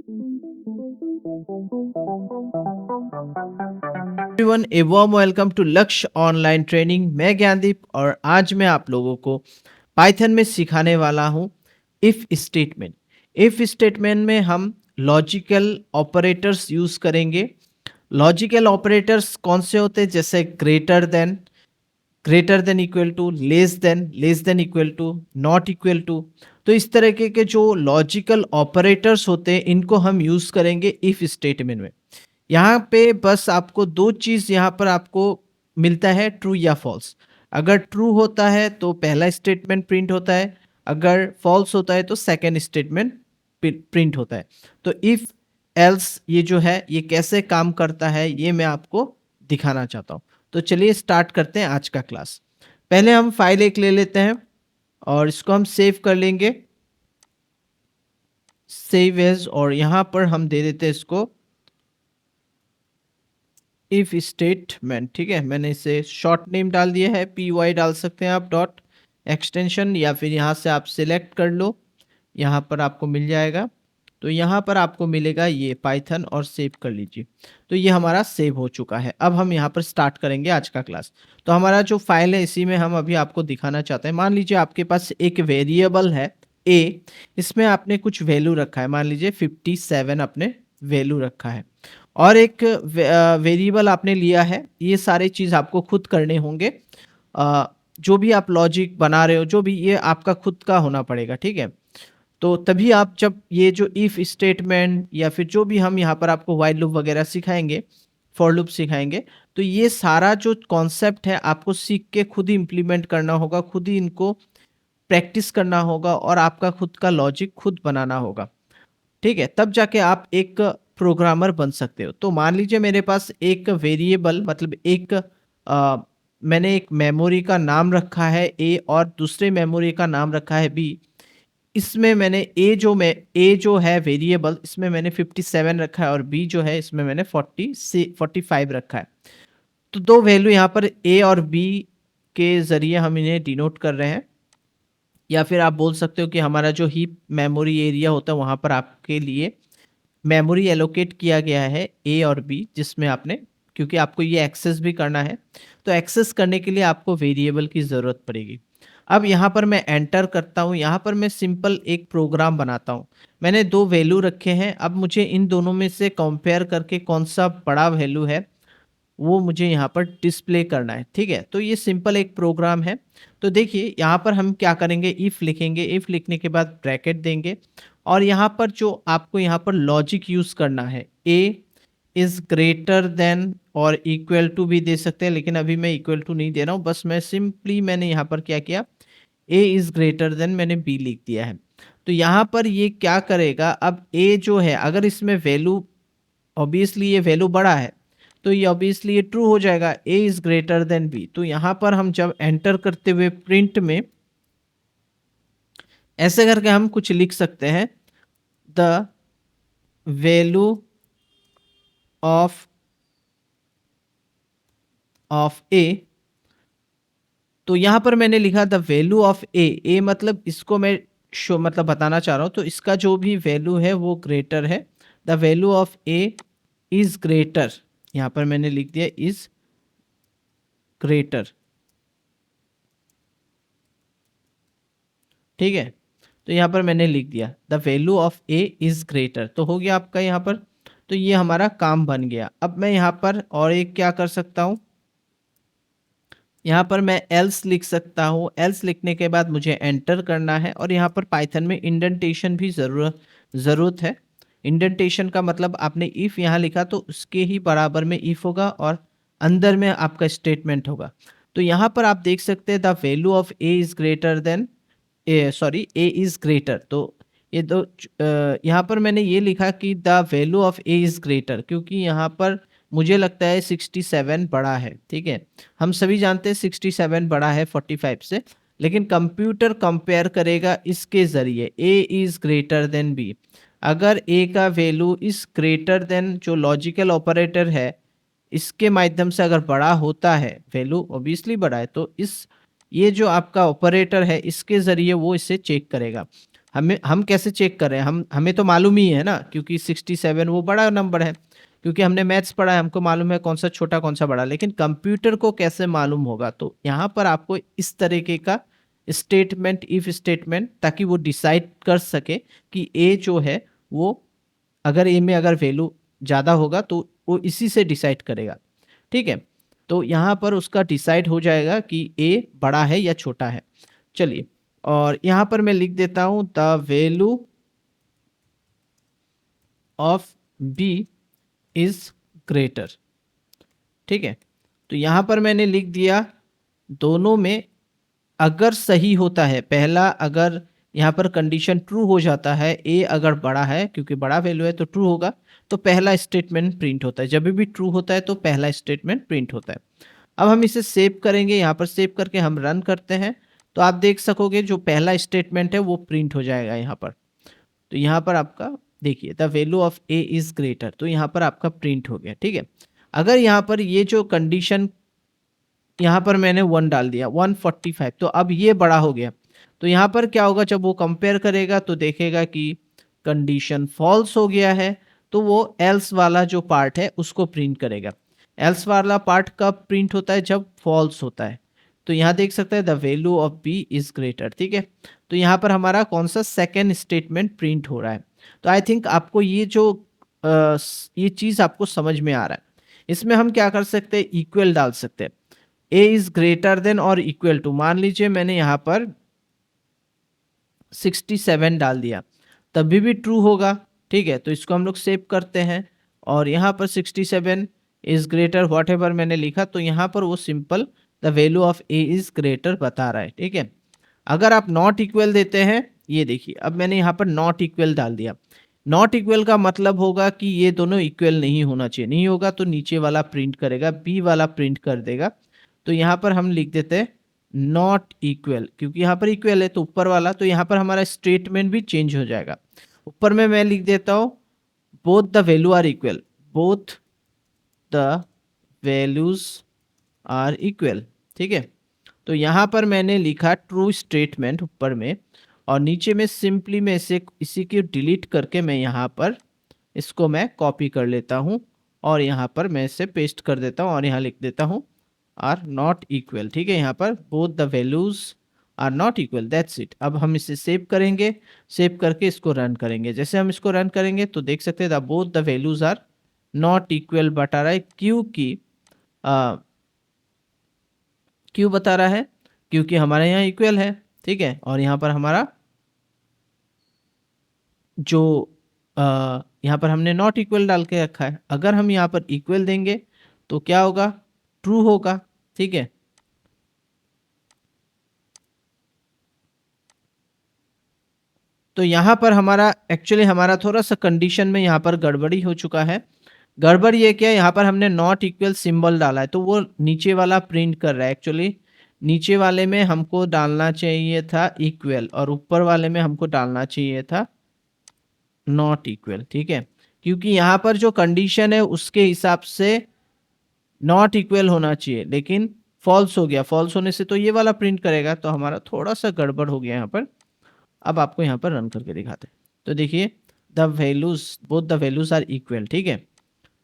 Everyone a warm welcome to Lakshya online training. मैं ज्ञानदीप और आज मैं आप लोगों को पाइथन में सिखाने वाला हूँ इफ स्टेटमेंट। इफ स्टेटमेंट में हम लॉजिकल ऑपरेटर्स यूज करेंगे। लॉजिकल ऑपरेटर्स कौन से होते हैं? जैसे greater than equal to, less than equal to, not equal to. तो इस तरह के जो लॉजिकल ऑपरेटर्स होते हैं इनको हम यूज करेंगे इफ स्टेटमेंट में। यहाँ पे बस आपको दो चीज यहाँ पर आपको मिलता है, ट्रू या फॉल्स। अगर ट्रू होता है तो पहला स्टेटमेंट प्रिंट होता है, अगर फॉल्स होता है तो सेकंड स्टेटमेंट प्रिंट होता है। तो इफ एल्स ये जो है ये कैसे काम करता है ये मैं आपको दिखाना चाहता हूँ। तो चलिए स्टार्ट करते हैं आज का क्लास। पहले हम फाइल एक ले लेते हैं और इसको हम सेव कर लेंगे, सेव एज, और यहाँ पर हम दे देते हैं इसको इफ स्टेटमेंट। ठीक है, मैंने इसे शॉर्ट नेम डाल दिया है, py डाल सकते हैं आप, डॉट एक्सटेंशन, या फिर यहाँ से आप सिलेक्ट कर लो, यहाँ पर आपको मिल जाएगा। तो यहाँ पर आपको मिलेगा ये पाइथन और सेव कर लीजिए। तो ये हमारा सेव हो चुका है। अब हम यहाँ पर स्टार्ट करेंगे आज का क्लास। तो हमारा जो फाइल है इसी में हम अभी आपको दिखाना चाहते हैं। मान लीजिए आपके पास एक वेरिएबल है a, इसमें आपने कुछ वैल्यू रखा है, मान लीजिए 57 आपने वैल्यू रखा है, और एक वेरिएबल आपने लिया है। ये सारे चीज़ आपको खुद करने होंगे। जो भी आप लॉजिक बना रहे हो, जो भी, ये आपका खुद का होना पड़ेगा। ठीक है, तो तभी आप जब ये जो इफ स्टेटमेंट या फिर जो भी हम यहाँ पर आपको व्हाइल लूप वगैरह सिखाएंगे, फॉर लूप सिखाएंगे, तो ये सारा जो कॉन्सेप्ट है आपको सीख के खुद ही इम्प्लीमेंट करना होगा, खुद ही इनको प्रैक्टिस करना होगा और आपका खुद का लॉजिक खुद बनाना होगा। ठीक है, तब जाके आप एक प्रोग्रामर बन सकते हो। तो मान लीजिए मेरे पास एक वेरिएबल, मतलब मैंने एक मेमोरी का नाम रखा है ए और दूसरे मेमोरी का नाम रखा है बी। इसमें मैंने ए जो है वेरिएबल, इसमें मैंने 57 रखा है, और बी जो है इसमें मैंने 45 रखा है। तो दो वैल्यू यहाँ पर ए और बी के जरिए हम इन्हें डिनोट कर रहे हैं। या फिर आप बोल सकते हो कि हमारा जो हीप मेमोरी एरिया होता है वहाँ पर आपके लिए मेमोरी एलोकेट किया गया है ए और बी, जिसमें आपने, क्योंकि आपको ये एक्सेस भी करना है, तो एक्सेस करने के लिए आपको वेरिएबल की ज़रूरत पड़ेगी। अब यहाँ पर मैं एंटर करता हूँ, यहाँ पर मैं सिंपल एक प्रोग्राम बनाता हूँ। मैंने दो वैल्यू रखे हैं, अब मुझे इन दोनों में से कंपेयर करके कौन सा बड़ा वैल्यू है वो मुझे यहाँ पर डिस्प्ले करना है। ठीक है, तो ये सिंपल एक प्रोग्राम है। तो देखिए यहाँ पर हम क्या करेंगे, इफ़ लिखेंगे, इफ़ लिखने के बाद ब्रैकेट देंगे, और यहाँ पर जो आपको यहाँ पर लॉजिक यूज़ करना है, ए इज़ ग्रेटर देन और इक्वल टू भी दे सकते हैं, लेकिन अभी मैं इक्वल टू नहीं दे रहा हूँ, बस मैं सिंपली मैंने यहाँ पर क्या किया, ए इज़ ग्रेटर देन मैंने बी लिख दिया है। तो यहाँ पर ये क्या करेगा, अब ए जो है अगर इसमें वैल्यू, ऑब्वियसली ये वैल्यू बड़ा है, तो ये ऑब्वियसली ये ट्रू हो जाएगा, ए इज ग्रेटर देन बी। तो यहाँ पर हम जब एंटर करते हुए प्रिंट में ऐसे करके हम कुछ लिख सकते हैं, द वैल्यू ऑफ ए। तो यहाँ पर मैंने लिखा द वैल्यू ऑफ ए मतलब इसको मैं शो मतलब बताना चाह रहा हूँ, तो इसका जो भी वैल्यू है वो ग्रेटर है। The value of A is greater, यहाँ पर मैंने लिख दिया इज ग्रेटर। ठीक है, तो यहाँ पर मैंने लिख दिया the value of A is greater, तो हो गया आपका यहाँ पर। तो ये हमारा काम बन गया। अब मैं यहाँ पर और एक क्या कर सकता हूँ, यहाँ पर मैं एल्स लिख सकता हूँ। एल्स लिखने के बाद मुझे एंटर करना है, और यहाँ पर पाइथन में इंडेंटेशन भी ज़रूरत है। इंडेंटेशन का मतलब आपने इफ़ यहाँ लिखा तो उसके ही बराबर में इफ़ होगा और अंदर में आपका स्टेटमेंट होगा। तो यहाँ पर आप देख सकते हैं the value of A is greater then A is greater. तो ये दो यहाँ पर मैंने ये लिखा कि the value of A is greater, क्योंकि यहाँ पर मुझे लगता है 67 बड़ा है। ठीक है, हम सभी जानते हैं 67 बड़ा है 45 से, लेकिन कंप्यूटर कंपेयर करेगा इसके ज़रिए, A is greater than B. अगर ए का वैल्यू इस ग्रेटर देन जो लॉजिकल ऑपरेटर है इसके माध्यम से अगर बड़ा होता है, वैल्यू ऑब्वियसली बड़ा है, तो इस ये जो आपका ऑपरेटर है इसके ज़रिए वो इसे चेक करेगा। हम कैसे चेक कर रहे हैं, हमें तो मालूम ही है ना, क्योंकि 67 वो बड़ा नंबर है, क्योंकि हमने मैथ्स पढ़ा है, हमको मालूम है कौन सा छोटा कौन सा बड़ा। लेकिन कंप्यूटर को कैसे मालूम होगा? तो यहाँ पर आपको इस तरीके का स्टेटमेंट, इफ स्टेटमेंट, ताकि वो डिसाइड कर सके कि ए जो है वो, अगर ए में अगर वैल्यू ज़्यादा होगा तो वो इसी से डिसाइड करेगा। ठीक है, तो यहाँ पर उसका डिसाइड हो जाएगा कि ए बड़ा है या छोटा है। चलिए, और यहाँ पर मैं लिख देता हूँ the value of B is greater. ठीक है, तो यहाँ पर मैंने लिख दिया, दोनों में अगर सही होता है, पहला अगर यहाँ पर कंडीशन ट्रू हो जाता है, ए अगर बड़ा है, क्योंकि बड़ा वैल्यू है तो ट्रू होगा, तो पहला स्टेटमेंट प्रिंट होता है। जब भी ट्रू होता है तो पहला स्टेटमेंट प्रिंट होता है। अब हम इसे सेव करेंगे, यहाँ पर सेव करके हम रन करते हैं, तो आप देख सकोगे जो पहला स्टेटमेंट है वो प्रिंट हो जाएगा यहाँ पर। तो यहाँ पर आपका देखिए the value of A is greater, तो यहाँ पर आपका प्रिंट हो गया। ठीक है, अगर यहाँ पर ये जो कंडीशन, यहाँ पर मैंने 1 डाल दिया, 145, तो अब ये बड़ा हो गया, तो यहाँ पर क्या होगा, जब वो कंपेयर करेगा तो देखेगा कि कंडीशन फॉल्स हो गया है, तो वो एल्स वाला जो पार्ट है उसको प्रिंट करेगा। एल्स वाला पार्ट कब प्रिंट होता है? जब फॉल्स होता है। तो यहाँ देख सकते हैं the value of B is greater. ठीक है, तो यहाँ पर हमारा कौन सा सेकेंड स्टेटमेंट प्रिंट हो रहा है। तो आई थिंक आपको ये जो ये चीज़ आपको समझ में आ रहा है। इसमें हम क्या कर सकते हैं, इक्वल डाल सकते हैं, ए इज ग्रेटर देन और इक्वल टू। मान लीजिए मैंने यहाँ पर 67 डाल दिया, तभी भी ट्रू होगा। ठीक है, तो इसको हम लोग सेव करते हैं, और यहाँ पर 67 इज ग्रेटर व्हाट एवर मैंने लिखा, तो यहाँ पर वो simple the value of A is greater बता रहा है। ठीक है, अगर आप नॉट इक्वल देते हैं, ये देखिए अब मैंने यहाँ पर नॉट इक्वल डाल दिया। नॉट इक्वल का मतलब होगा कि ये दोनों इक्वल नहीं होना चाहिए, नहीं होगा तो नीचे वाला प्रिंट करेगा, बी वाला प्रिंट कर देगा। तो यहाँ पर हम लिख देते हैं नॉट इक्वल, क्योंकि यहाँ पर इक्वल है तो ऊपर वाला, तो यहाँ पर हमारा स्टेटमेंट भी चेंज हो जाएगा। ऊपर में मैं लिख देता हूँ both the value are equal, both the values are equal. ठीक है, तो यहाँ पर मैंने लिखा ट्रू स्टेटमेंट ऊपर में, और नीचे में सिंपली मैं इसे इसी की डिलीट करके मैं यहाँ पर इसको मैं कॉपी कर लेता हूँ, और यहाँ पर मैं इसे पेस्ट कर देता हूँ, और यहाँ लिख देता हूँ आर नॉट इक्वल। ठीक है, यहाँ पर both the values are not equal, that's it. अब हम इसे सेव करेंगे, सेव करके इसको रन करेंगे। जैसे हम इसको रन करेंगे तो देख सकते हैं the both the values are not equal बता रहा है, क्योंकि क्यों बता रहा है, क्योंकि हमारे यहाँ इक्वल है। ठीक है, और यहाँ पर हमारा जो यहाँ पर हमने नॉट इक्वल डाल के रखा है, अगर हम यहाँ पर इक्वल देंगे तो क्या होगा, ट्रू होगा। ठीक है, तो यहाँ पर हमारा एक्चुअली हमारा थोड़ा सा कंडीशन में यहाँ पर गड़बड़ी हो चुका है। गड़बड़ ये क्या है, यहाँ पर हमने नॉट इक्वल सिंबल डाला है, तो वो नीचे वाला प्रिंट कर रहा है। एक्चुअली नीचे वाले में हमको डालना चाहिए था इक्वल, और ऊपर वाले में हमको डालना चाहिए था नॉट इक्वल। ठीक है, क्योंकि यहाँ पर जो कंडीशन है उसके हिसाब से नॉट इक्वल होना चाहिए, लेकिन फॉल्स हो गया। फॉल्स होने से तो ये वाला प्रिंट करेगा, तो हमारा थोड़ा सा गड़बड़ हो गया यहाँ पर। अब आपको यहाँ पर रन करके दिखाते हैं, तो देखिए the values, both the values are equal. ठीक है,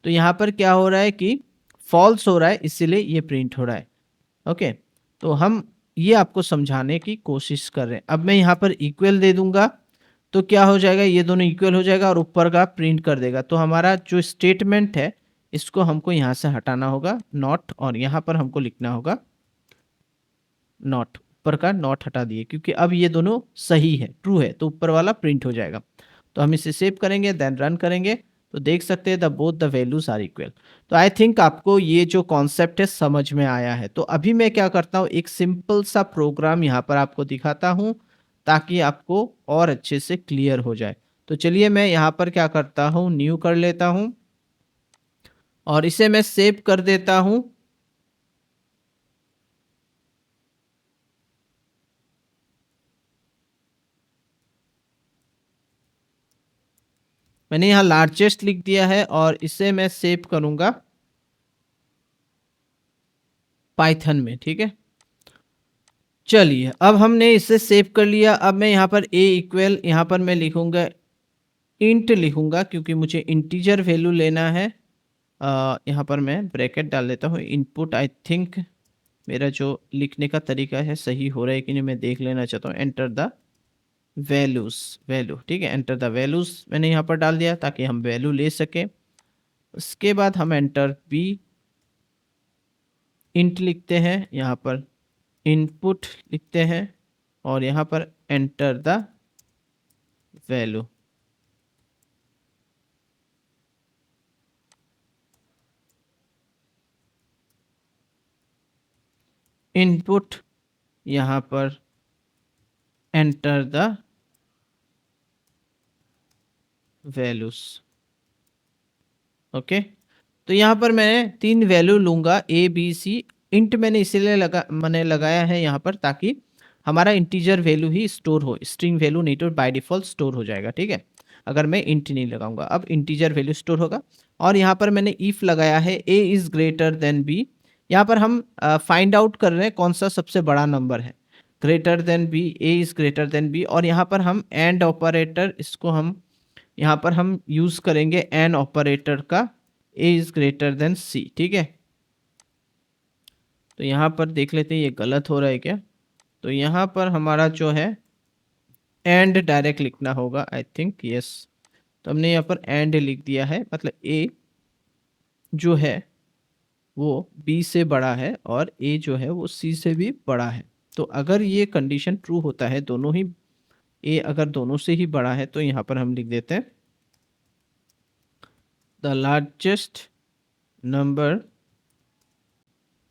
तो यहाँ पर क्या हो रहा है कि फॉल्स हो रहा है, इसीलिए ये प्रिंट हो रहा है। ओके, तो हम ये आपको समझाने की कोशिश कर रहे हैं। अब मैं यहाँ पर इक्वल दे दूंगा तो क्या हो जाएगा, ये दोनों इक्वल हो जाएगा और ऊपर का प्रिंट कर देगा। तो हमारा जो स्टेटमेंट है इसको हमको यहाँ से हटाना होगा नॉट, और यहाँ पर हमको लिखना होगा नॉट। ऊपर का नॉट हटा दिए, क्योंकि अब ये दोनों सही है, ट्रू है, तो ऊपर वाला प्रिंट हो जाएगा। तो हम इसे सेव करेंगे, देन रन करेंगे, तो देख सकते हैं the both the values are equal. तो आई थिंक आपको ये जो कॉन्सेप्ट है समझ में आया है। तो अभी मैं क्या करता हूँ, एक सिंपल सा प्रोग्राम यहाँ पर आपको दिखाता हूँ, ताकि आपको और अच्छे से क्लियर हो जाए। तो चलिए मैं यहाँ पर क्या करता हूँ, न्यू कर लेता हूँ, और इसे मैं सेव कर देता हूँ। मैंने यहाँ लार्जेस्ट लिख दिया है, और इसे मैं सेव करूँगा पाइथन में। ठीक है, चलिए, अब हमने इसे सेव कर लिया। अब मैं यहाँ पर a इक्वल, यहाँ पर मैं लिखूँगा इंट लिखूँगा क्योंकि मुझे इंटीजर वैल्यू लेना है। यहाँ पर मैं ब्रैकेट डाल देता हूँ। इनपुट आई थिंक मेरा जो लिखने का तरीका है सही हो रहा है कि नहीं, मैं देख लेना चाहता हूँ। एंटर द वैल्यूज़, वैल्यू, ठीक है, एंटर द वैल्यूज़ मैंने यहाँ पर डाल दिया ताकि हम वैल्यू ले सकें। उसके बाद हम एंटर बी इंट लिखते हैं, यहाँ पर इनपुट लिखते हैं और यहाँ पर एंटर द वैल्यू। इनपुट, यहाँ पर एंटर द वैल्यूज। ओके, तो यहाँ पर मैं 3 वैल्यू लूँगा ए बी सी। इंट मैंने इसीलिए मैंने लगाया है यहाँ पर ताकि हमारा इंटीजर वैल्यू ही स्टोर हो, स्ट्रिंग वैल्यू नहीं तो बाय डिफ़ॉल्ट स्टोर हो जाएगा, ठीक है। अगर मैं इंट नहीं लगाऊंगा, अब इंटीजर वैल्यू स्टोर होगा। और यहाँ पर मैंने इफ़ लगाया है A is greater than B. यहाँ पर हम फाइंड आउट कर रहे हैं कौन सा सबसे बड़ा नंबर है। Greater than B, A is greater than B. और यहाँ पर हम एंड ऑपरेटर, इसको हम यहाँ पर हम यूज़ करेंगे एन ऑपरेटर का, ए इज़ ग्रेटर देन सी, ठीक है। तो यहाँ पर देख लेते हैं ये गलत हो रहा है क्या। तो यहाँ पर हमारा जो है एंड डायरेक्ट लिखना होगा, आई थिंक यस। तो हमने यहाँ पर एंड लिख दिया है, मतलब ए जो है वो बी से बड़ा है और ए जो है वो सी से भी बड़ा है। तो अगर ये कंडीशन ट्रू होता है, दोनों ही, ए अगर दोनों से ही बड़ा है, तो यहाँ पर हम लिख देते हैं द लार्जेस्ट नंबर।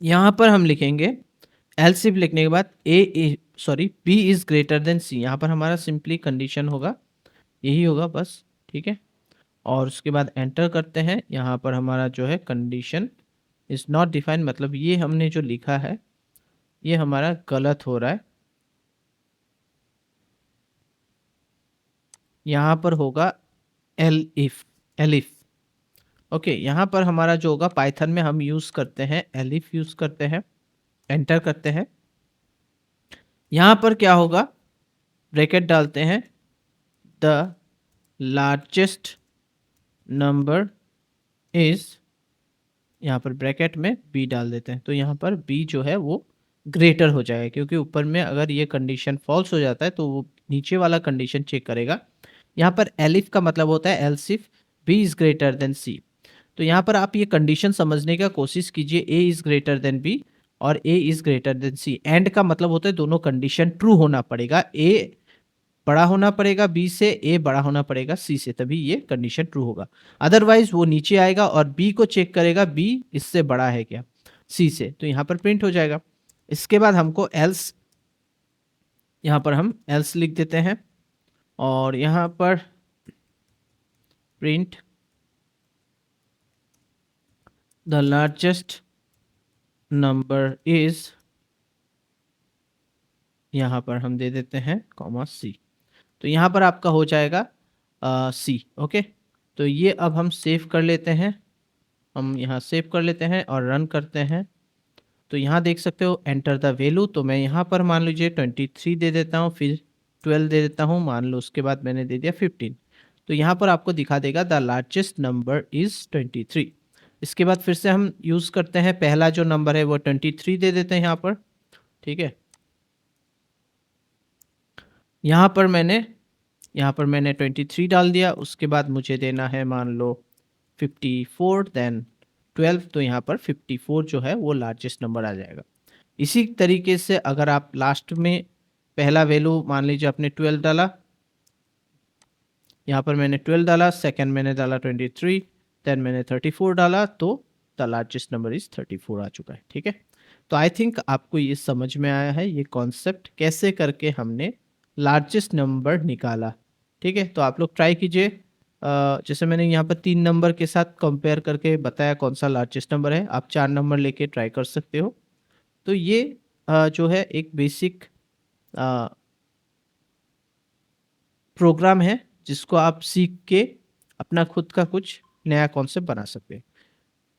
यहाँ पर हम लिखेंगे एलसीफ लिखने के बाद बी इज ग्रेटर देन सी। यहाँ पर हमारा सिंपली कंडीशन होगा, यही होगा बस, ठीक है। और उसके बाद एंटर करते हैं। यहाँ पर हमारा जो है कंडीशन इज नॉट डिफाइंड, मतलब ये हमने जो लिखा है ये हमारा गलत हो रहा है। यहाँ पर होगा एलिफ। ओके, यहाँ पर हमारा जो होगा, पाइथन में हम यूज़ करते हैं एलिफ यूज़ करते हैं। एंटर करते हैं, यहाँ पर क्या होगा, ब्रैकेट डालते हैं, द लार्जेस्ट नंबर इज, यहाँ पर ब्रैकेट में बी डाल देते हैं। तो यहाँ पर बी जो है वो ग्रेटर हो जाएगा, क्योंकि ऊपर में अगर ये कंडीशन फॉल्स हो जाता है तो वो नीचे वाला कंडीशन चेक करेगा। यहाँ पर एलिफ का मतलब होता है else if B is greater than C. तो यहाँ पर आप ये कंडीशन समझने का कोशिश कीजिए, A is greater than B और A is greater than C. And का मतलब होता है दोनों कंडीशन ट्रू होना पड़ेगा, ए बड़ा होना पड़ेगा बी से, ए बड़ा होना पड़ेगा सी से, तभी ये कंडीशन ट्रू होगा। अदरवाइज वो नीचे आएगा और बी को चेक करेगा, बी इससे बड़ा है क्या सी से, तो यहाँ पर प्रिंट हो जाएगा। इसके बाद हमको एल्स, यहाँ पर हम एल्स लिख देते हैं और यहाँ पर print the largest number is, यहाँ पर हम दे देते हैं कॉमा सी। तो यहाँ पर आपका हो जाएगा सी। ओके, तो ये अब हम सेव कर लेते हैं। हम यहाँ सेव कर लेते हैं और रन करते हैं। तो यहाँ देख सकते हो एंटर द वैल्यू। तो मैं यहाँ पर मान लीजिए 23 दे देता हूँ, फिर 12 दे देता हूँ, मान लो उसके बाद मैंने दे दिया 15। तो यहाँ पर आपको दिखा देगा द लार्जेस्ट नंबर इज़ 23। इसके बाद फिर से हम यूज़ करते हैं, पहला जो नंबर है वो 23 दे देते हैं यहाँ पर, ठीक है। यहाँ पर मैंने 23 डाल दिया। उसके बाद मुझे देना है मान लो 54 देन 12। तो यहाँ पर 54 जो है वो लार्जेस्ट नंबर आ जाएगा। इसी तरीके से अगर आप लास्ट में पहला वैल्यू मान लीजिए आपने 12 डाला, यहाँ पर मैंने 12 डाला, सेकंड मैंने डाला 23, देन मैंने 34 डाला, तो द लार्जेस्ट नंबर इज 34 आ चुका है, ठीक है। तो आई थिंक आपको ये समझ में आया है ये कॉन्सेप्ट कैसे करके हमने लार्जेस्ट नंबर निकाला, ठीक है। तो आप लोग ट्राई कीजिए। जैसे मैंने यहाँ पर 3 नंबर के साथ कंपेयर करके बताया कौन सा लार्जेस्ट नंबर है, आप 4 नंबर लेके ट्राई कर सकते हो। तो ये जो है एक बेसिक प्रोग्राम है जिसको आप सीख के अपना खुद का कुछ नया कॉन्सेप्ट बना सकते हैं।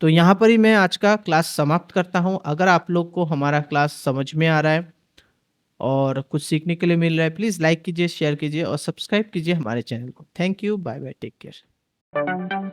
तो यहाँ पर ही मैं आज का क्लास समाप्त करता हूँ। अगर आप लोग को हमारा क्लास समझ में आ रहा है और कुछ सीखने के लिए मिल रहा है। प्लीज़ लाइक कीजिए, शेयर कीजिए और सब्सक्राइब कीजिए हमारे चैनल को। Thank you, bye bye, take care.